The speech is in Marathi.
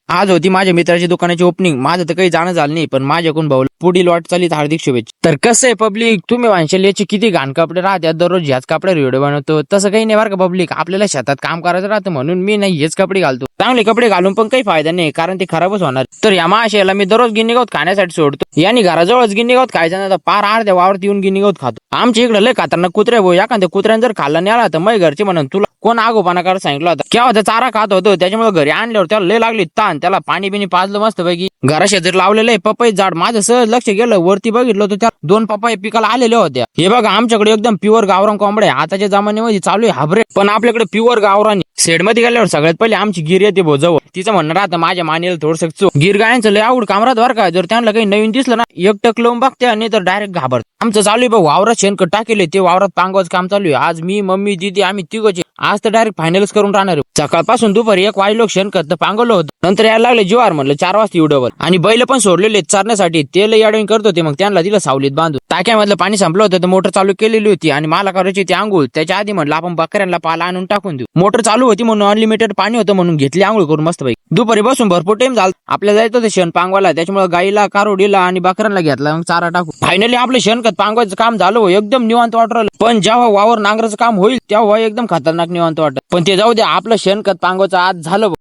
आज होती माझ्या मित्राची दुकानाची ओपनिंग. माझं तर काही जाणं झालं नाही, पण माझ्याकडून भाऊ पुढील वाटचालीत हार्दिक शुभेच्छा. तर कसं आहे पब्लिक, तुम्ही म्हणशाल याचे किती घाण कपडे राहतात, दररोज ह्याच कपड्यावर व्हिडिओ बनवतो. तसं काही नाही बरं का पब्लिक, आपल्याला शेतात काम करायचं राहतं म्हणून मी नाही हेच कपडे घालतो. चांगले कपडे घालून पण काही फायदा नाही, कारण ते खराबच होणार. तर या माशाला मी दररोज गिन्नी गवत खाण्यासाठी सोडतो. यांनी घराजवळच गिन्नी गवत खायचं नाही तर पार अर्ध्या वावरात येऊन गिन्नी गवत खातो. आमच्या इकडे लय खतरनाक कुत्रे भाऊ, एखाद्या कुत्र्याने जर खाल्ला नाही आला तर मग घरचे म्हणून तुला कोण आगोपणा करायला सांगितलं होता. केव्हा होता चारा खात होतो, त्याच्यामुळे घरी आणल्यावर त्याला लय लागली ताण. त्याला पाणी बिनी पाजलं मस्त पैकी. घरा शेजारी लावलेलं आहे पपई झाड. माझं सहज लक्ष गेलं, वरती बघितलं होतं त्या 2 पपई पिकाला आलेल्या होत्या. हे बघा आमच्याकडे एकदम प्युअर गावरान कोंबड्या. आताच्या जमान्यामध्ये चालू आहे हायब्रिड, पण आपल्याकडे प्युअर गावरान. शेड मध्ये गेल्यावर सगळ्यात पहिले आमची गिर येते भोजव. तिचं म्हणणं राहतं माझ्या मानेला थोडंसं चूक. गिर गायांचं लय आवड काम राहत बरं का. जर त्यांना काही नवीन दिसलं ना, एक टक लावून बघते आणि तर डायरेक्ट घाबरत. आमचं चालू आहे बघ वावरात शेणखत टाकेले, ते वावरात पांगवाच काम चालू आहे. आज मी मम्मी दीदी आम्ही तिघच. आज तर डायरेक्ट फायनलच करून राहणार. सकाळपासून दुपारी 1 वाजलो शेणखत पांगवलं होतं. नंतर यायला लागले जीवार, म्हणलं 4 वाजता डबल. आणि बैल पण सोडलेले चरण्यासाठी. ते लय अडवून करत होते, मग त्यांना दिलं सावलीत बांधून. टाक्यामधलं पाणी संपलं होतं तर मोटर चालू केलेली होती आणि मला करायची ती आंघोळ. त्याच्या आधी म्हणलं आपण बकऱ्यांना पाला आणून टाकून देऊ. मोटर चालू होती म्हणून अनलिमिटेड पाणी होतं म्हणून घेतली आंघोळ करून मस्त पैकी. दुपारी बसून भरपूर टाइम झाला. आपल्याला जायचं होतं शेण पांगवायला, त्याच्यामुळे गाईला कारोडीला आणि बकऱ्यांना घेतला मग चारा टाकू. फायनली आपलं शेणखत पांगवायचं काम झालं, एकदम निवांत वाटलं. पण जेव्हा वावर नांगराचं काम होईल तेव्हा एकदम खतरनाक निवांत वाटत. पण ते जाऊ द्या, आपलं शेणखत पांगवायचं आज झालं.